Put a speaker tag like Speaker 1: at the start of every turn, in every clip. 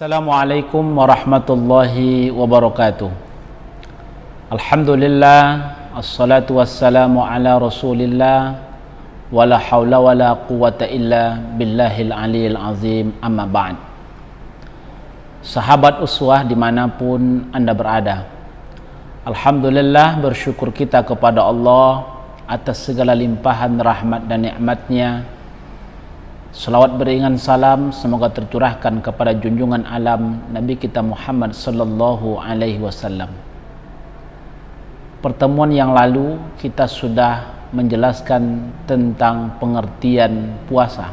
Speaker 1: Assalamualaikum warahmatullahi wabarakatuh. Alhamdulillah, assalatu wassalamu ala rasulillah, wala hawla wala quwata illa billahil aliyil azim, amma ba'd. Sahabat uswah dimanapun anda berada, alhamdulillah, bersyukur kita kepada Allah atas segala limpahan rahmat dan nikmatnya. Salawat beriringan salam semoga tercurahkan kepada junjungan alam Nabi kita Muhammad sallallahu alaihi wasallam. Pertemuan yang lalu kita sudah menjelaskan tentang pengertian puasa.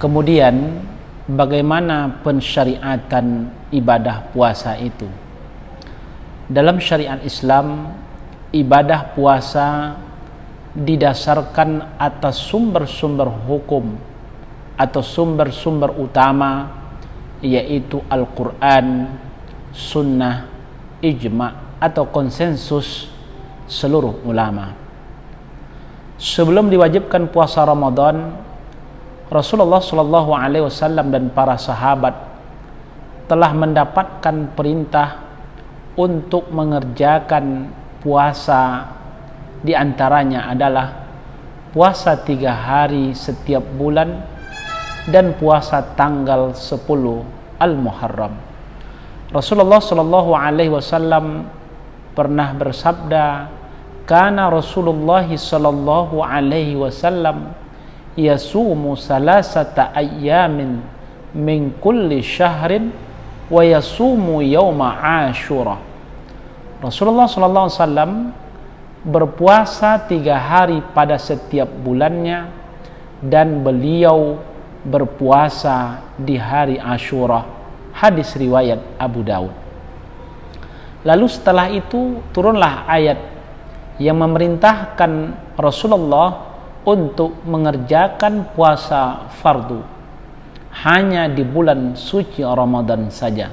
Speaker 1: Kemudian bagaimana pensyariatan ibadah puasa itu. Dalam syariat Islam, ibadah puasa didasarkan atas sumber-sumber hukum atau sumber-sumber utama, yaitu Al-Quran, Sunnah, Ijma' atau konsensus seluruh ulama. Sebelum diwajibkan puasa Ramadan, Rasulullah SAW dan para sahabat telah mendapatkan perintah untuk mengerjakan puasa. Di antaranya adalah puasa 3 hari setiap bulan dan puasa tanggal 10 Al-Muharram. Rasulullah SAW pernah bersabda, "Kana Rasulullah SAW yasumu salasata ayyamin min kulli syahrin wa yasumu yawma Ashura." Rasulullah SAW berpuasa 3 hari pada setiap bulannya dan beliau berpuasa di hari Ashura. Hadis riwayat Abu Daud. Lalu setelah itu turunlah ayat yang memerintahkan Rasulullah untuk mengerjakan puasa fardu hanya di bulan suci Ramadan saja,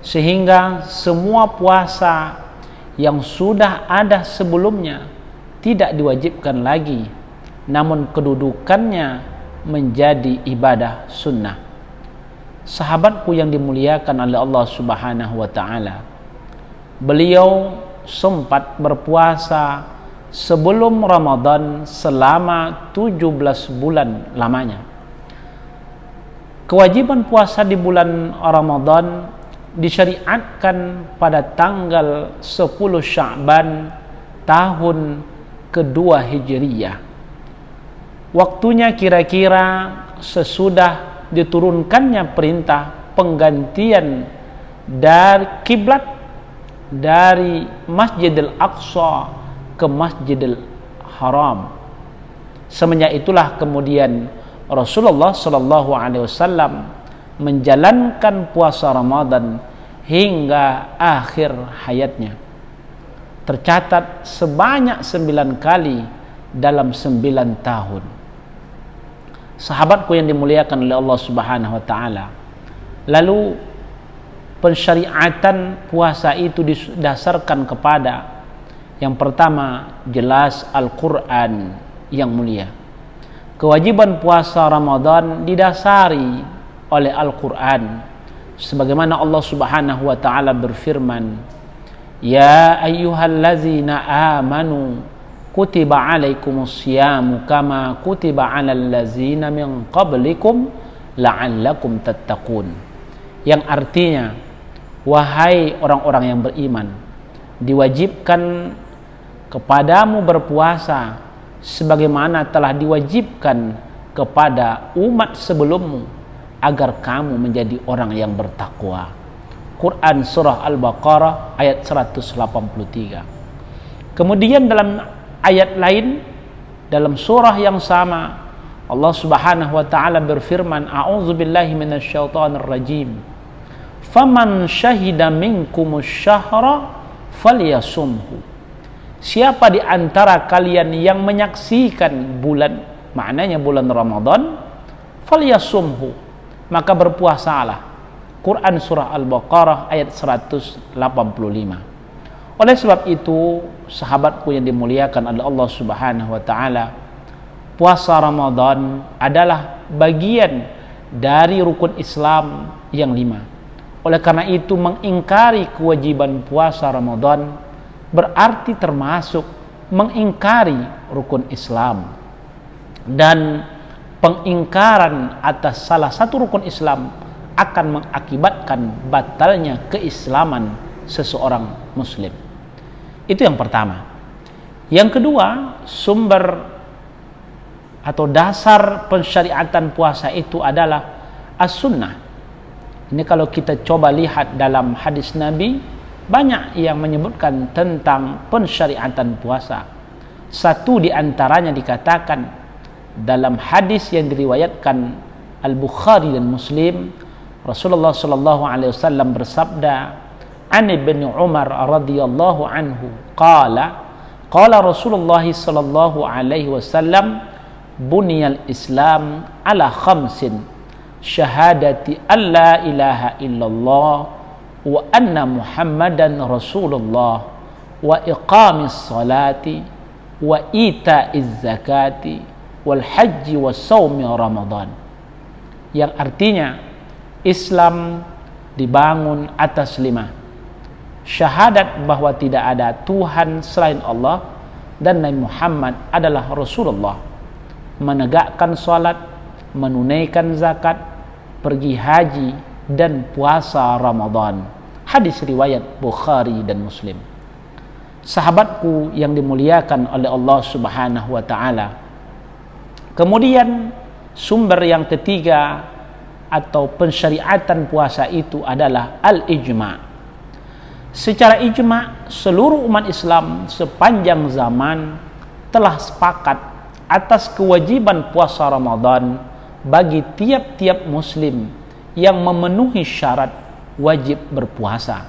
Speaker 1: sehingga semua puasa yang sudah ada sebelumnya tidak diwajibkan lagi, namun kedudukannya menjadi ibadah sunnah. Sahabatku yang dimuliakan oleh Allah Subhanahu wa ta'ala, beliau sempat berpuasa sebelum Ramadan selama 17 bulan lamanya. Kewajiban puasa di bulan Ramadan disyariatkan pada tanggal 10 Sya'ban tahun kedua Hijriyah. Waktunya kira-kira sesudah diturunkannya perintah penggantian dari kiblat dari Masjidil Aqsa ke Masjidil Haram. Semenjak itulah kemudian Rasulullah SAW menjalankan puasa Ramadan hingga akhir hayatnya. Tercatat sebanyak 9 kali dalam 9 tahun. Sahabatku yang dimuliakan oleh Allah Subhanahu wa ta'ala, lalu pensyariatan puasa itu didasarkan kepada yang pertama, jelas Al-Quran yang mulia. Kewajiban puasa Ramadan didasari oleh Al-Quran, sebagaimana Allah Subhanahu wa ta'ala berfirman, "Ya ayyuhallazina amanu kutiba alaikumusyamu kama kutiba alal ladzina min qablikum la'allakum tattaqun." Yang artinya, wahai orang-orang yang beriman, diwajibkan kepadamu berpuasa sebagaimana telah diwajibkan kepada umat sebelummu, agar kamu menjadi orang yang bertakwa. Quran surah Al-Baqarah ayat 183. Kemudian dalam ayat lain dalam surah yang sama, Allah Subhanahu wa ta'ala berfirman, "A'udzubillahi minasyaitonir rajim. Faman syahida minkumus syahra falyasumhu." Siapa di antara kalian yang menyaksikan bulan, maknanya bulan Ramadan, falyasumhu, maka berpuasalah. Quran surah Al-Baqarah ayat 185. Oleh sebab itu, sahabatku yang dimuliakan oleh Allah Subhanahu wa ta'ala, puasa Ramadan adalah bagian dari rukun Islam yang 5. Oleh karena itu mengingkari kewajiban puasa Ramadan berarti termasuk mengingkari rukun Islam, dan pengingkaran atas salah satu rukun Islam akan mengakibatkan batalnya keislaman seseorang muslim. Itu yang pertama. Yang kedua, sumber atau dasar pensyariatan puasa itu adalah as-sunnah. Ini kalau kita coba lihat dalam hadis Nabi, banyak yang menyebutkan tentang pensyariatan puasa. Satu di antaranya dikatakan dalam hadis yang diriwayatkan Al-Bukhari dan Muslim, Rasulullah sallallahu alaihi wasallam bersabda, "An Ibnu Umar radhiyallahu anhu qala Rasulullah sallallahu alaihi wasallam, buniyal Islam ala khamsin, syahadati alla ilaha illallah wa anna Muhammadan Rasulullah wa iqamis salati wa ita'iz zakati wal haji wa saumi Ramadan." Yang artinya Islam dibangun atas 5: syahadat bahwa tidak ada Tuhan selain Allah dan Nabi Muhammad adalah Rasulullah, menegakkan salat, menunaikan zakat, pergi haji, dan puasa Ramadan. Hadis riwayat Bukhari dan Muslim. Sahabatku yang dimuliakan oleh Allah Subhanahu wa taala. Kemudian sumber yang ketiga atau pensyariatan puasa itu adalah al-ijma'. Secara ijma' seluruh umat Islam sepanjang zaman telah sepakat atas kewajiban puasa Ramadan bagi tiap-tiap muslim yang memenuhi syarat wajib berpuasa.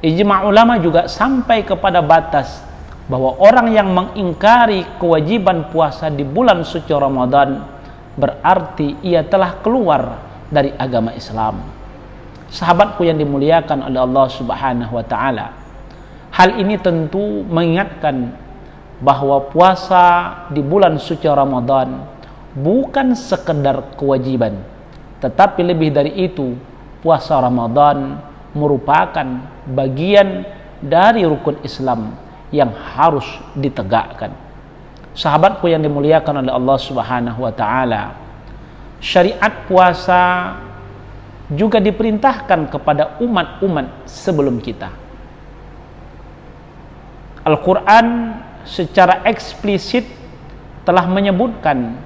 Speaker 1: Ijma' ulama juga sampai kepada batas bahwa orang yang mengingkari kewajiban puasa di bulan suci Ramadan berarti ia telah keluar dari agama Islam. Sahabatku yang dimuliakan oleh Allah Subhanahu wa taala, hal ini tentu mengingatkan bahwa puasa di bulan suci Ramadan bukan sekedar kewajiban, tetapi lebih dari itu, puasa Ramadan merupakan bagian dari rukun Islam yang harus ditegakkan. Sahabatku yang dimuliakan oleh Allah Subhanahu wa taala, syariat puasa juga diperintahkan kepada umat-umat sebelum kita. Al-Quran secara eksplisit telah menyebutkan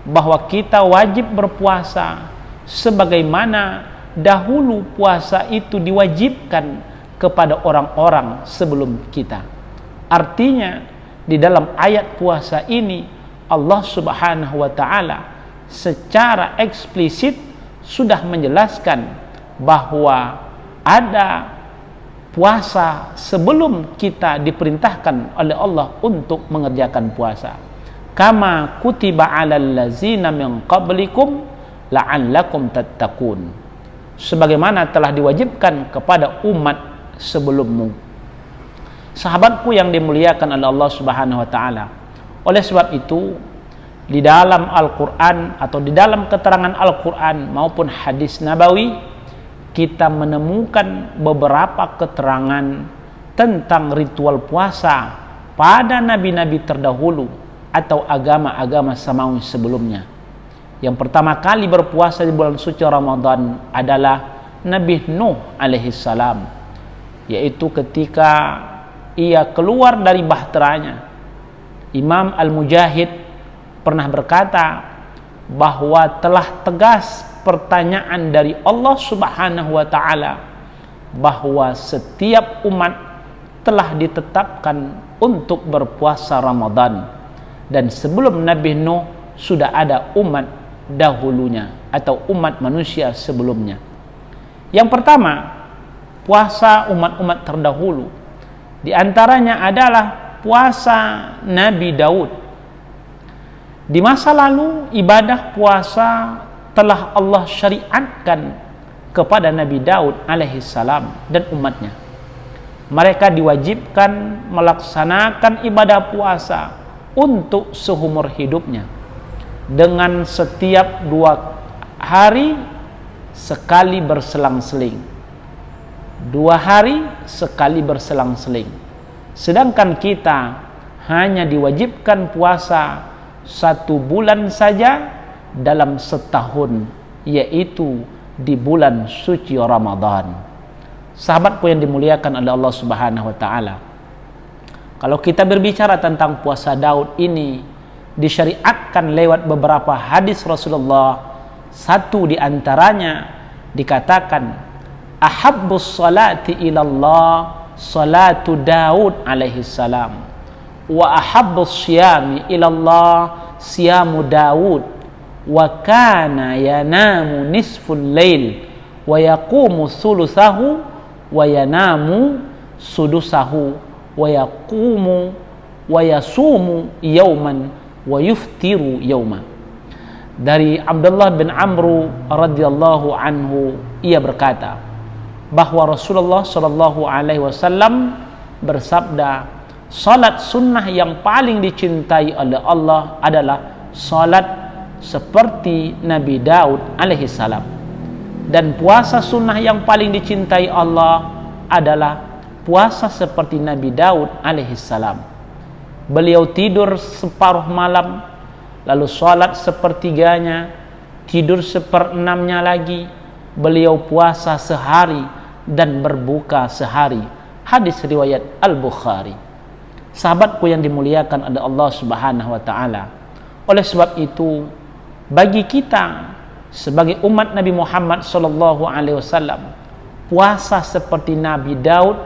Speaker 1: bahwa kita wajib berpuasa sebagaimana dahulu puasa itu diwajibkan kepada orang-orang sebelum kita. Artinya di dalam ayat puasa ini Allah Subhanahu wa taala secara eksplisit sudah menjelaskan bahwa ada puasa sebelum kita diperintahkan oleh Allah untuk mengerjakan puasa. Kama kutiba 'alal ladzina min qablikum la'allakum tattaqun. Sebagaimana telah diwajibkan kepada umat sebelummu. Sahabatku yang dimuliakan oleh Allah Subhanahu wa taala. Oleh sebab itu, di dalam Al-Qur'an atau di dalam keterangan Al-Qur'an maupun hadis nabawi, kita menemukan beberapa keterangan tentang ritual puasa pada nabi-nabi terdahulu atau agama-agama samawi sebelumnya. Yang pertama kali berpuasa di bulan suci Ramadan adalah Nabi Nuh alaihi salam, yaitu ketika ia keluar dari bahteranya. Imam Al-Mujahid pernah berkata bahwa telah tegas pertanyaan dari Allah Subhanahu wa taala bahwa setiap umat telah ditetapkan untuk berpuasa Ramadan, dan sebelum Nabi Nuh sudah ada umat dahulunya atau umat manusia sebelumnya. Yang pertama, puasa umat-umat terdahulu. Di antaranya adalah puasa Nabi Daud. Di masa lalu ibadah puasa telah Allah syariatkan kepada Nabi Daud alaihi salam dan umatnya. Mereka diwajibkan melaksanakan ibadah puasa untuk seumur hidupnya dengan setiap 2 hari sekali berselang-seling, 2 hari sekali berselang-seling. Sedangkan kita hanya diwajibkan puasa 1 bulan saja dalam setahun, yaitu di bulan suci Ramadan. Sahabatku yang dimuliakan oleh Allah Subhanahu wa taala, kalau kita berbicara tentang puasa Daud ini disyariatkan lewat beberapa hadis Rasulullah. Satu di antaranya dikatakan, ahabbus salati ilallah salatu Daud alaihi salam, wa ahabbus syiyami ilallah siyamu Daud, wa kana yanamu nisful lail wa yaqumu thuluthahu wa yanamu sudusahu wa yaqumu wa yasumu yauman wa yuftiru yauma. Dari Abdullah bin Amr radhiyallahu anhu, ia berkata bahwa Rasulullah sallallahu alaihi wasallam bersabda, salat sunnah yang paling dicintai oleh Allah adalah salat seperti Nabi Daud alaihi salam, dan puasa sunnah yang paling dicintai Allah adalah puasa seperti Nabi Daud alaihi salam. Beliau tidur separuh malam, lalu sholat sepertiganya, tidur 1/6-nya lagi. Beliau puasa sehari dan berbuka sehari. Hadis riwayat Al-Bukhari. Sahabatku yang dimuliakan oleh Allah Subhanahu wa taala, oleh sebab itu bagi kita sebagai umat Nabi Muhammad sallallahu alaihi wasallam, puasa seperti Nabi Daud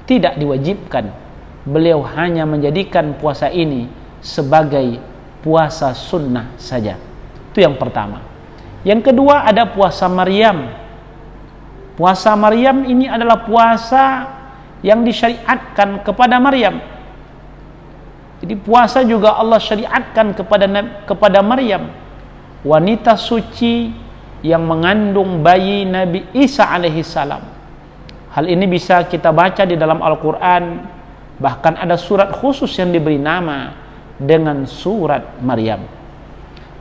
Speaker 1: tidak diwajibkan. Beliau hanya menjadikan puasa ini sebagai puasa sunnah saja. Itu yang pertama. Yang kedua, ada puasa Maryam. Puasa Maryam ini adalah puasa yang disyariatkan kepada Maryam. Jadi puasa juga Allah syariatkan kepada Maryam, wanita suci yang mengandung bayi Nabi Isa alaihi salam. Hal ini bisa kita baca di dalam Al-Quran. Bahkan ada surat khusus yang diberi nama dengan surat Maryam.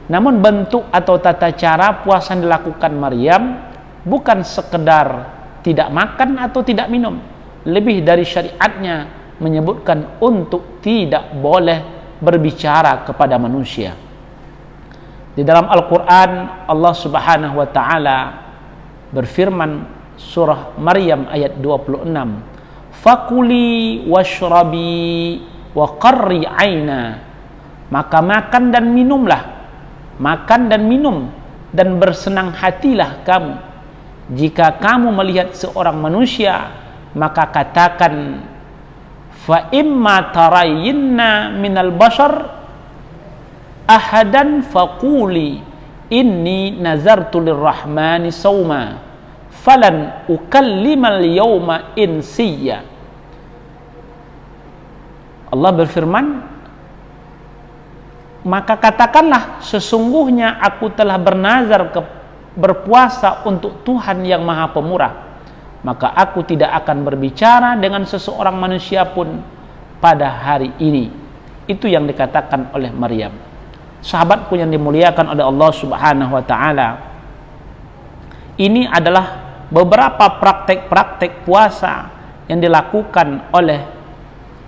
Speaker 1: Namun bentuk atau tata cara puasa yang dilakukan Maryam bukan sekedar tidak makan atau tidak minum. Lebih dari syariatnya menyebutkan untuk tidak boleh berbicara kepada manusia. Di dalam Al-Quran Allah Subhanahu wa taala berfirman, surah Maryam ayat 26, fakuli washrabi wa qarri aina, maka makan dan minumlah, makan dan minum dan bersenang hatilah kamu. Jika kamu melihat seorang manusia, maka katakan, fa imma tarayinna minal bashar ahadan faquli inni nazartu lirrahmani sawma falan ukallimal yawma insiyya. Allah berfirman, maka katakanlah, sesungguhnya aku telah bernazar berpuasa untuk Tuhan yang Maha Pemurah, maka aku tidak akan berbicara dengan seseorang manusia pun pada hari ini. Itu yang dikatakan oleh Maryam. Sahabatku yang dimuliakan oleh Allah Subhanahu wa taala, ini adalah beberapa praktek-praktek puasa yang dilakukan oleh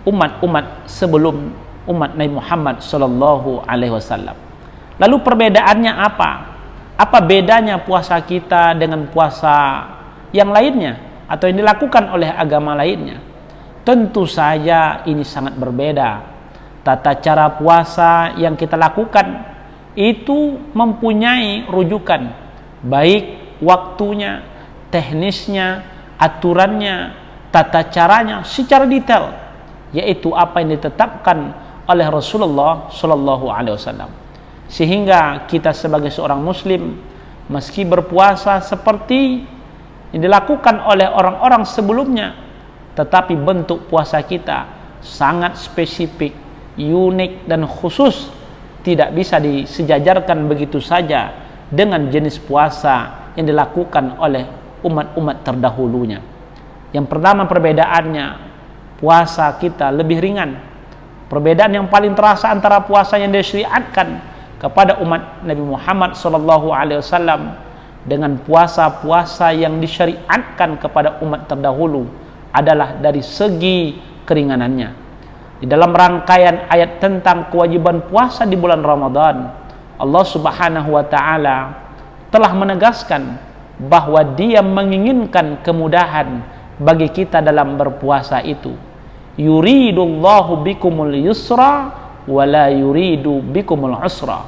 Speaker 1: umat-umat sebelum umat Nabi Muhammad sallallahu alaihi wasallam. Lalu perbedaannya apa? Apa bedanya puasa kita dengan puasa yang lainnya atau yang dilakukan oleh agama lainnya? Tentu saja ini sangat berbeda. Tata cara puasa yang kita lakukan itu mempunyai rujukan, baik waktunya, teknisnya, aturannya, tata caranya secara detail, yaitu apa yang ditetapkan oleh Rasulullah Shallallahu Alaihi Wasallam. Sehingga kita sebagai seorang Muslim, meski berpuasa seperti yang dilakukan oleh orang-orang sebelumnya, tetapi bentuk puasa kita sangat spesifik, unik dan khusus, tidak bisa disejajarkan begitu saja dengan jenis puasa yang dilakukan oleh umat-umat terdahulunya. Yang pertama perbedaannya, puasa kita lebih ringan. Perbedaan yang paling terasa antara puasa yang disyariatkan kepada umat Nabi Muhammad SAW dengan puasa-puasa yang disyariatkan kepada umat terdahulu adalah dari segi keringanannya. Di dalam rangkaian ayat tentang kewajiban puasa di bulan Ramadan, Allah Subhanahu wa taala telah menegaskan bahwa Dia menginginkan kemudahan bagi kita dalam berpuasa itu. Yuridullahu bikumul yusra wa la yuridu bikumul usra.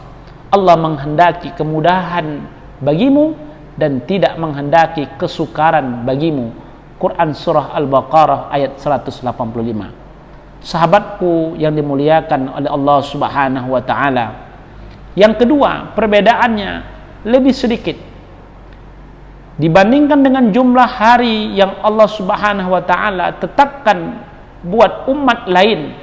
Speaker 1: Allah menghendaki kemudahan bagimu dan tidak menghendaki kesukaran bagimu. Quran surah Al-Baqarah ayat 185. Sahabatku yang dimuliakan oleh Allah Subhanahu wa taala, yang kedua, perbedaannya lebih sedikit dibandingkan dengan jumlah hari yang Allah Subhanahu wa taala tetapkan buat umat lain.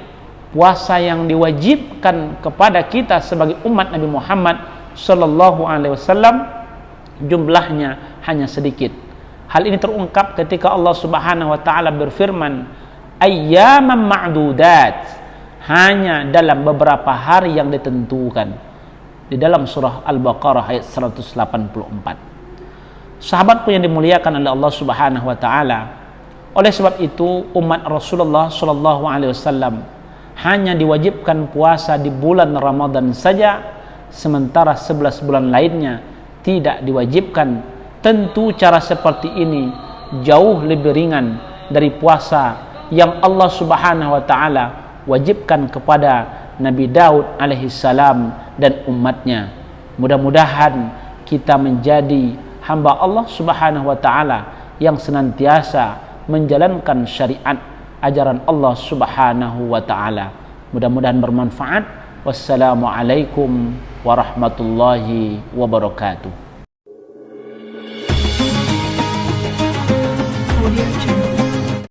Speaker 1: Puasa yang diwajibkan kepada kita sebagai umat Nabi Muhammad sallallahu alaihi wasallam jumlahnya hanya sedikit. Hal ini terungkap ketika Allah Subhanahu wa taala berfirman, ayyaman ma'dudat, hanya dalam beberapa hari yang ditentukan, di dalam surah Al-Baqarah ayat 184. Sahabatku yang dimuliakan oleh Allah Subhanahu wa taala, oleh sebab itu umat Rasulullah sallallahu alaihi wasallam hanya diwajibkan puasa di bulan Ramadan saja, sementara 11 bulan lainnya tidak diwajibkan. Tentu cara seperti ini jauh lebih ringan dari puasa yang Allah Subhanahu wa taala wajibkan kepada Nabi Daud alaihi salam dan umatnya. Mudah-mudahan kita menjadi hamba Allah Subhanahu wa taala yang senantiasa menjalankan syariat ajaran Allah Subhanahu wa taala. Mudah-mudahan bermanfaat. Wassalamualaikum warahmatullahi wabarakatuh.